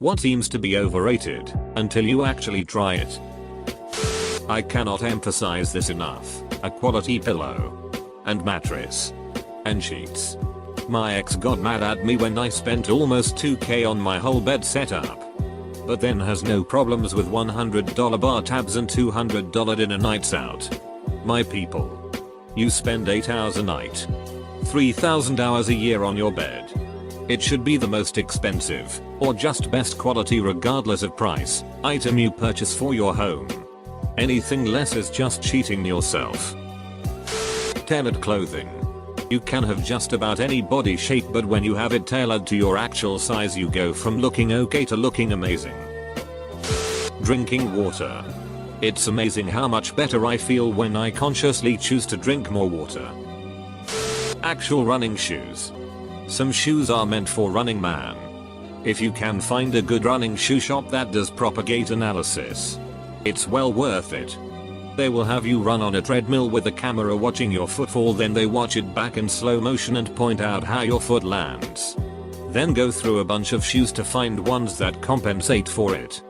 What seems to be overrated until you actually try it. I cannot emphasize this enough. A quality pillow and mattress and sheets. My ex got mad at me when I spent almost $2,000 on my whole bed setup, but then has no problems with $100 bar tabs and $200 dinner nights out. My people, you spend 8 hours a night, 3,000 hours a year on your bed. It should be the most expensive, or just best quality regardless of price, item you purchase for your home. Anything less is just cheating yourself. Tailored clothing. You can have just about any body shape, but when you have it tailored to your actual size you go from looking okay to looking amazing. Drinking water. It's amazing how much better I feel when I consciously choose to drink more water. Actual running shoes. Some shoes are meant for running, man. If you can find a good running shoe shop that does proper gait analysis, it's well worth it. They will have you run on a treadmill with a camera watching your footfall, then they watch it back in slow motion and point out how your foot lands. Then go through a bunch of shoes to find ones that compensate for it.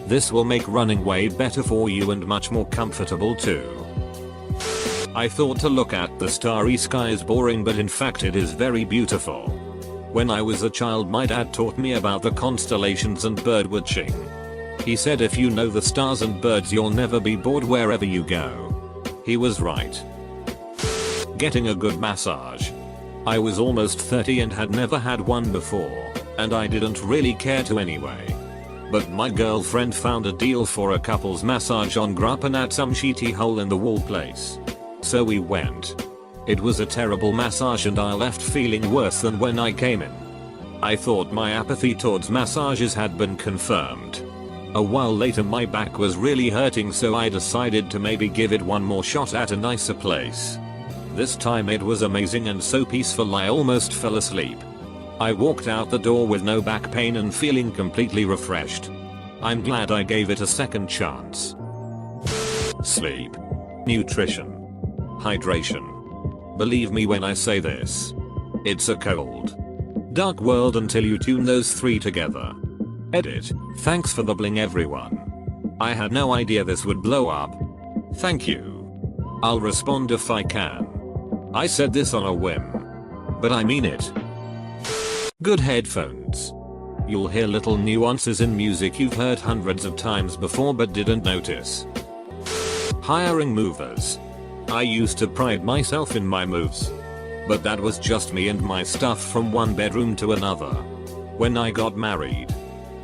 This will make running way better for you and much more comfortable too. I thought to look at the starry sky is boring, but in fact it is very beautiful. When I was a child my dad taught me about the constellations and bird watching. He said if you know the stars and birds you'll never be bored wherever you go. He was right. Getting a good massage. I was almost 30 and had never had one before, and I didn't really care to anyway. But my girlfriend found a deal for a couple's massage on Groupon at some shitty hole in the wall place. So we went. It was a terrible massage and I left feeling worse than when I came in. I thought my apathy towards massages had been confirmed. A while later my back was really hurting, so I decided to maybe give it one more shot at a nicer place. This time it was amazing and so peaceful I almost fell asleep. I walked out the door with no back pain and feeling completely refreshed. I'm glad I gave it a second chance. Sleep. Nutrition. Hydration. Believe me when I say this. It's a cold, dark world until you tune those three together. Edit. Thanks for the bling everyone. I had no idea this would blow up. Thank you. I'll respond if I can. I said this on a whim, but I mean it. Good headphones. You'll hear little nuances in music you've heard hundreds of times before but didn't notice. Hiring movers. I used to pride myself in my moves, but that was just me and my stuff from one bedroom to another. When I got married,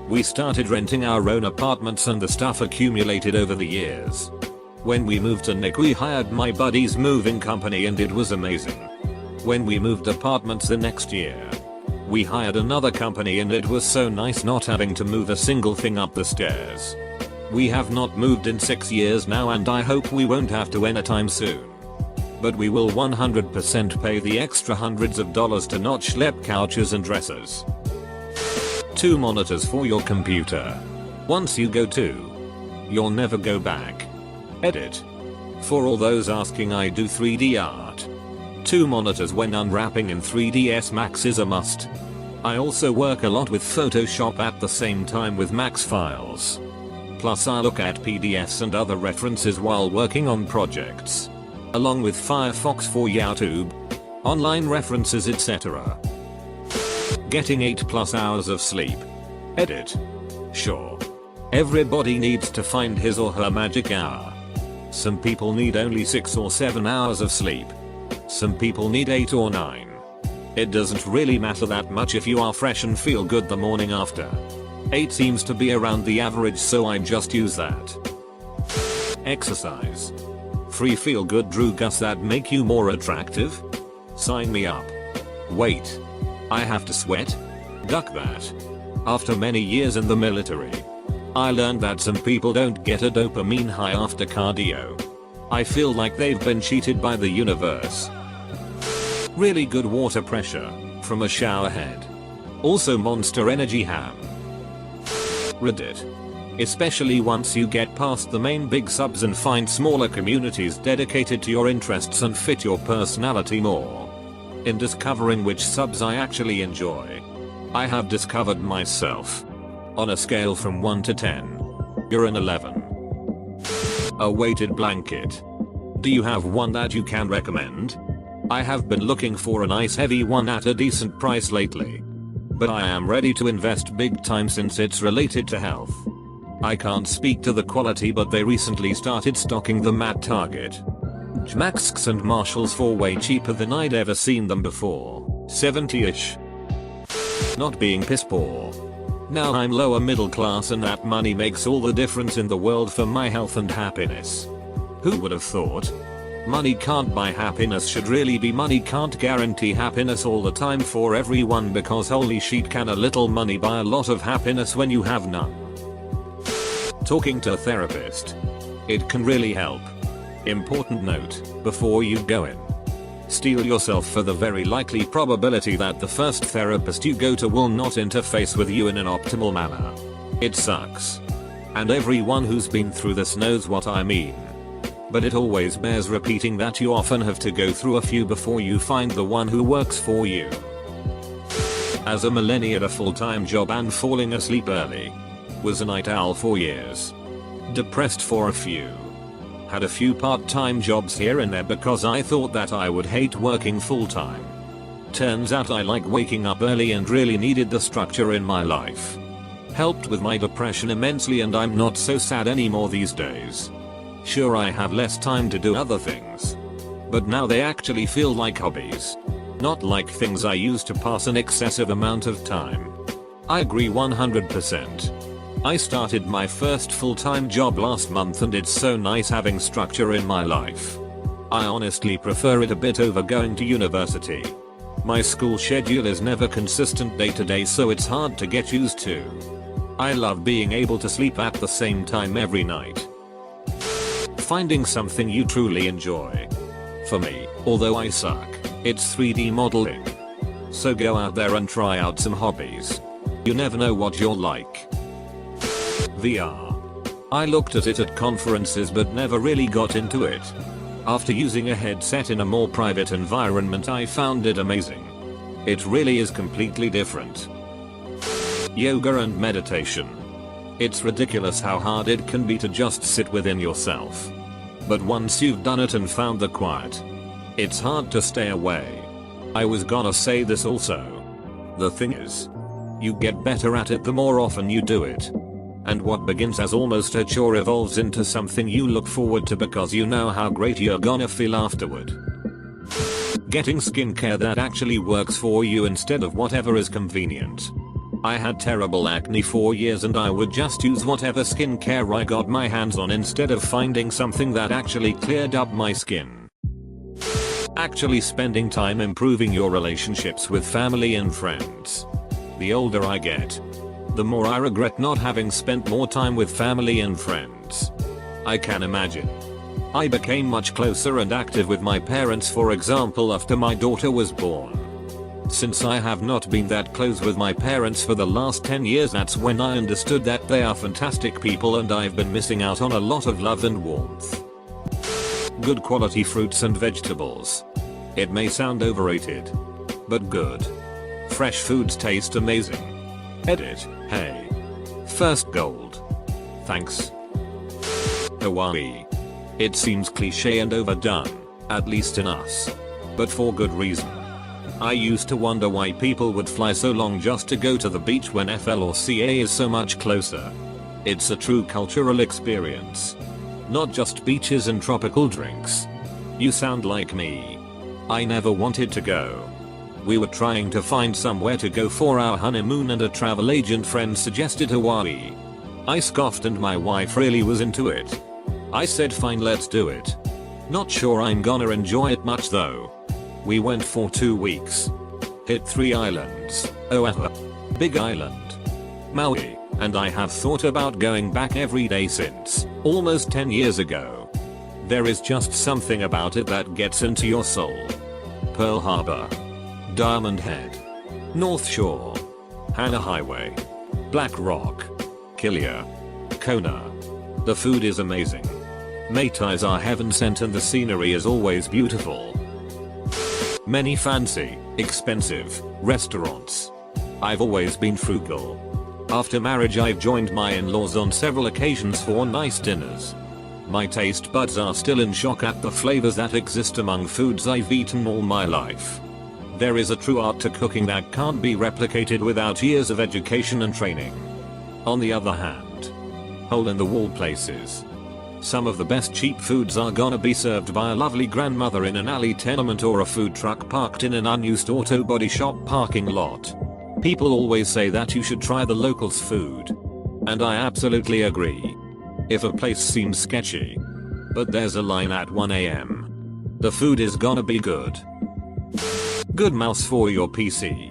we started renting our own apartments and the stuff accumulated over the years. When we moved to Nick we hired my buddy's moving company and it was amazing. When we moved apartments the next year, we hired another company and it was so nice not having to move a single thing up the stairs. We have not moved in 6 years now and I hope we won't have to anytime soon. But we will 100% pay the extra hundreds of dollars to not schlep couches and dressers. 2 monitors for your computer. Once you go to, you'll never go back. Edit. For all those asking, I do 3D art. 2 monitors when unwrapping in 3ds Max is a must. I also work a lot with Photoshop at the same time with Max files. Plus I look at PDFs and other references while working on projects, along with Firefox for YouTube, online references etc. Getting 8+ hours of sleep. Edit. Sure. Everybody needs to find his or her magic hour. Some people need only 6 or 7 hours of sleep. Some people need 8 or 9. It doesn't really matter that much if you are fresh and feel good the morning after. 8 seems to be around the average, so I just use that. Exercise. Free feel good drugs that make you more attractive? Sign me up. Wait. I have to sweat? Duck that. After many years in the military, I learned that some people don't get a dopamine high after cardio. I feel like they've been cheated by the universe. Really good water pressure from a shower head. Also Monster Energy ham. Reddit. Especially once you get past the main big subs and find smaller communities dedicated to your interests and fit your personality more. In discovering which subs I actually enjoy, I have discovered myself. On a scale from 1 to 10. You're an 11. A weighted blanket. Do you have one that you can recommend? I have been looking for a nice heavy one at a decent price lately. But I am ready to invest big time since it's related to health. I can't speak to the quality, but they recently started stocking them at Target, Maxx and Marshalls for way cheaper than I'd ever seen them before. 70ish. Not being piss poor. Now I'm lower middle class and that money makes all the difference in the world for my health and happiness. Who would have thought? Money can't buy happiness should really be money can't guarantee happiness all the time for everyone, because holy shit, can a little money buy a lot of happiness when you have none? Talking to a therapist. It can really help. Important note, before you go in, steel yourself for the very likely probability that the first therapist you go to will not interface with you in an optimal manner. It sucks. And everyone who's been through this knows what I mean. But it always bears repeating that you often have to go through a few before you find the one who works for you. As a millennial at a full-time job and falling asleep early. Was a night owl for years. Depressed for a few. Had a few part-time jobs here and there because I thought that I would hate working full-time. Turns out I like waking up early and really needed the structure in my life. Helped with my depression immensely, and I'm not so sad anymore these days. Sure, I have less time to do other things. But now they actually feel like hobbies. Not like things I used to pass an excessive amount of time. I agree 100%. I started my first full-time job last month and it's so nice having structure in my life. I honestly prefer it a bit over going to university. My school schedule is never consistent day to day, so it's hard to get used to. I love being able to sleep at the same time every night. Finding something you truly enjoy. For me, although I suck, it's 3D modeling. So go out there and try out some hobbies. You never know what you'll like. VR. I looked at it at conferences but never really got into it. After using a headset in a more private environment, I found it amazing. It really is completely different. Yoga and meditation. It's ridiculous how hard it can be to just sit within yourself. But once you've done it and found the quiet, it's hard to stay away. I was gonna say this also. The thing is, you get better at it the more often you do it. And what begins as almost a chore evolves into something you look forward to because you know how great you're gonna feel afterward. Getting skincare that actually works for you instead of whatever is convenient. I had terrible acne for years and I would just use whatever skincare I got my hands on instead of finding something that actually cleared up my skin. Actually spending time improving your relationships with family and friends. The older I get, the more I regret not having spent more time with family and friends. I can imagine. I became much closer and active with my parents, for example, after my daughter was born. Since I have not been that close with my parents for the last 10 years, that's when I understood that they are fantastic people and I've been missing out on a lot of love and warmth. Good quality fruits and vegetables. It may sound overrated, but good. Fresh foods taste amazing. Edit, hey. First gold. Thanks. Hawaii. It seems cliche and overdone, at least in us. But for good reason. I used to wonder why people would fly so long just to go to the beach when FL or CA is so much closer. It's a true cultural experience. Not just beaches and tropical drinks. You sound like me. I never wanted to go. We were trying to find somewhere to go for our honeymoon and a travel agent friend suggested Hawaii. I scoffed and my wife really was into it. I said fine, let's do it. Not sure I'm gonna enjoy it much though. We went for 2 weeks. Hit 3 islands. Oahu. Big Island. Maui. And I have thought about going back every day since, almost 10 years ago. There is just something about it that gets into your soul. Pearl Harbor. Diamond Head. North Shore. Hana Highway. Black Rock. Kilia. Kona. The food is amazing. Maitais are heaven sent and the scenery is always beautiful. Many fancy, expensive restaurants. I've always been frugal. After marriage I've joined my in-laws on several occasions for nice dinners. My taste buds are still in shock at the flavors that exist among foods I've eaten all my life. There is a true art to cooking that can't be replicated without years of education and training. On the other hand, hole-in-the-wall places. Some of the best cheap foods are gonna be served by a lovely grandmother in an alley tenement or a food truck parked in an unused auto body shop parking lot. People always say that you should try the locals' food. And I absolutely agree. If a place seems sketchy, but there's a line at 1 AM, the food is gonna be good. Good mouse for your PC.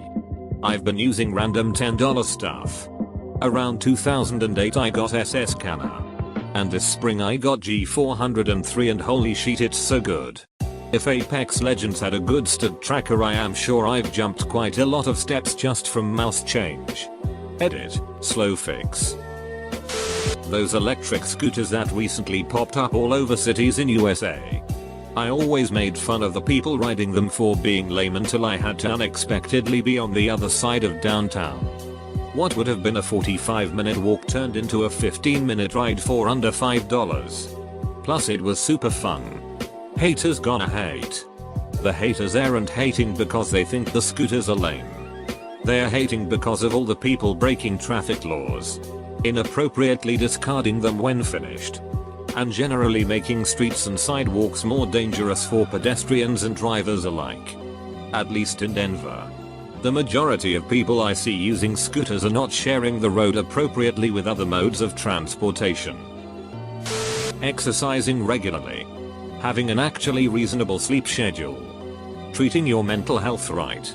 I've been using random $10 stuff. Around 2008 I got SS Scanner. And this spring I got G403 and holy shit it's so good. If Apex Legends had a good stat tracker I am sure I've jumped quite a lot of steps just from mouse change. Edit, slow fix. Those electric scooters that recently popped up all over cities in USA. I always made fun of the people riding them for being lame until I had to unexpectedly be on the other side of downtown. What would have been a 45-minute walk turned into a 15-minute ride for under $5. Plus it was super fun. Haters gonna hate. The haters aren't hating because they think the scooters are lame. They're hating because of all the people breaking traffic laws, inappropriately discarding them when finished, and generally making streets and sidewalks more dangerous for pedestrians and drivers alike. At least in Denver. The majority of people I see using scooters are not sharing the road appropriately with other modes of transportation. Exercising regularly. Having an actually reasonable sleep schedule. Treating your mental health right.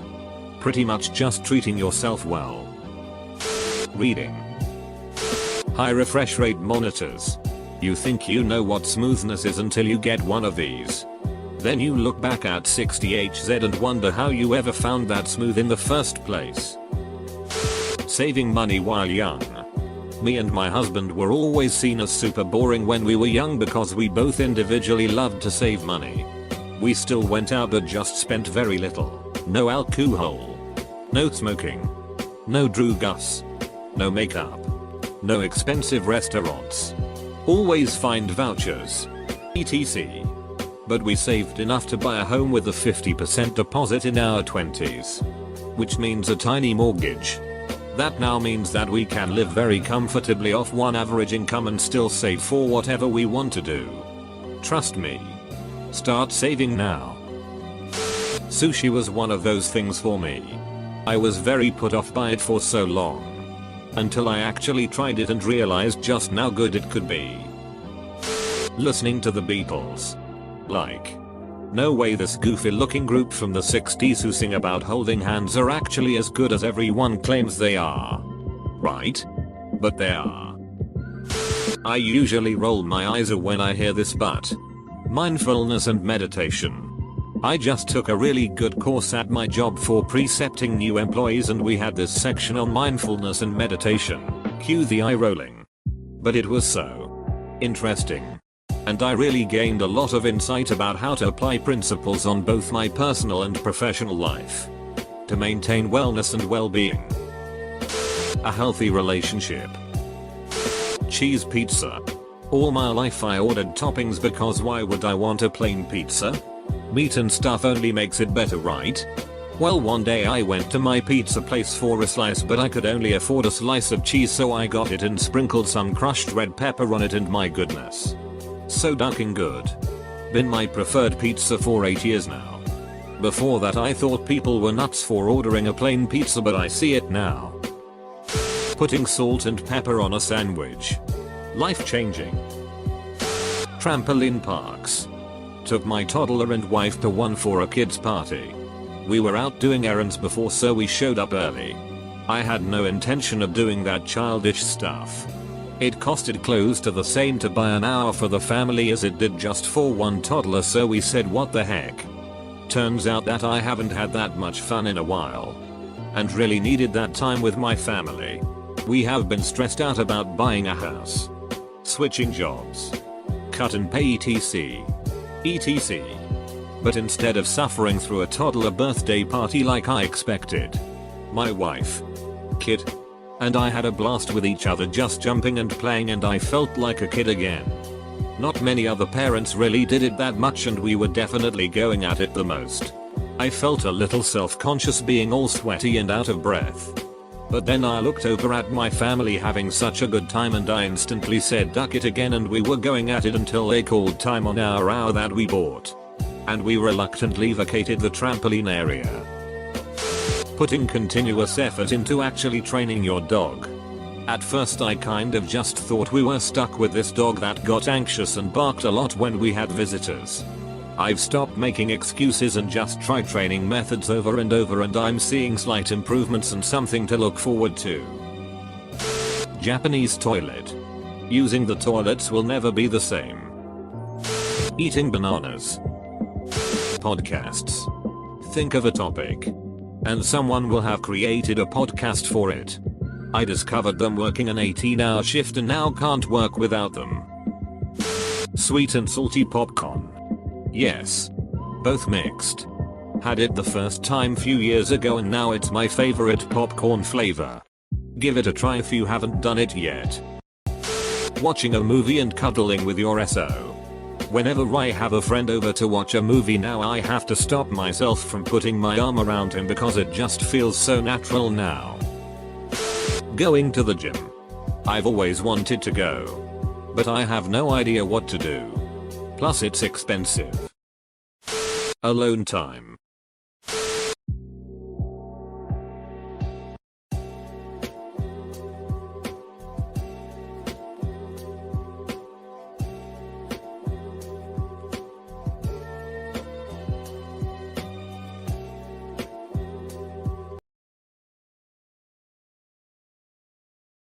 Pretty much just treating yourself well. Reading. High refresh rate monitors. You think you know what smoothness is until you get one of these. Then you look back at 60Hz and wonder how you ever found that smooth in the first place. Saving money while young. Me and my husband were always seen as super boring when we were young because we both individually loved to save money. We still went out but just spent very little. No alcohol. No smoking. No drugs. No makeup. No expensive restaurants. Always find vouchers. etc. But we saved enough to buy a home with a 50% deposit in our 20s. Which means a tiny mortgage. That now means that we can live very comfortably off one average income and still save for whatever we want to do. Trust me. Start saving now. Sushi was one of those things for me. I was very put off by it for so long. Until I actually tried it and realized just how good it could be. Listening to the Beatles. Like. No way this goofy looking group from the 60s who sing about holding hands are actually as good as everyone claims they are. Right? But they are. I usually roll my eyes when I hear this but. Mindfulness and meditation. I just took a really good course at my job for precepting new employees and we had this section on mindfulness and meditation. Cue the eye rolling. But it was so interesting. And I really gained a lot of insight about how to apply principles on both my personal and professional life. To maintain wellness and well-being. A healthy relationship. Cheese pizza. All my life I ordered toppings because why would I want a plain pizza? Meat and stuff only makes it better, right? Well, one day I went to my pizza place for a slice but I could only afford a slice of cheese so I got it and sprinkled some crushed red pepper on it and my goodness. So ducking good. Been my preferred pizza for 8 years now. Before that I thought people were nuts for ordering a plain pizza but I see it now. Putting salt and pepper on a sandwich. Life changing. Trampoline parks. Took my toddler and wife to one for a kids party. We were out doing errands before so we showed up early. I had no intention of doing that childish stuff. It costed close to the same to buy an hour for the family as it did just for one toddler so we said what the heck. Turns out that I haven't had that much fun in a while. And really needed that time with my family. We have been stressed out about buying a house. Switching jobs. Cut and pay etc. etc. But instead of suffering through a toddler birthday party like I expected. My wife. Kid. And I had a blast with each other, just jumping and playing, and I felt like a kid again. Not many other parents really did it that much, and we were definitely going at it the most. I felt a little self-conscious being all sweaty and out of breath. But then I looked over at my family having such a good time, and I instantly said duck it again, and we were going at it until they called time on our hour that we bought. And we reluctantly vacated the trampoline area. Putting continuous effort into actually training your dog. At first I kind of just thought we were stuck with this dog that got anxious and barked a lot when we had visitors. I've stopped making excuses and just tried training methods over and over, and I'm seeing slight improvements and something to look forward to. Japanese toilet. Using the toilets will never be the same. Eating bananas. Podcasts. Think of a topic, and someone will have created a podcast for it. I discovered them working an 18-hour shift and now can't work without them. Sweet and salty popcorn. Yes. Both mixed. Had it the first time few years ago, and now it's my favorite popcorn flavor. Give it a try if you haven't done it yet. Watching a movie and cuddling with your SO. Whenever I have a friend over to watch a movie now, I have to stop myself from putting my arm around him because it just feels so natural now. Going to the gym. I've always wanted to go, but I have no idea what to do. Plus it's expensive. Alone time.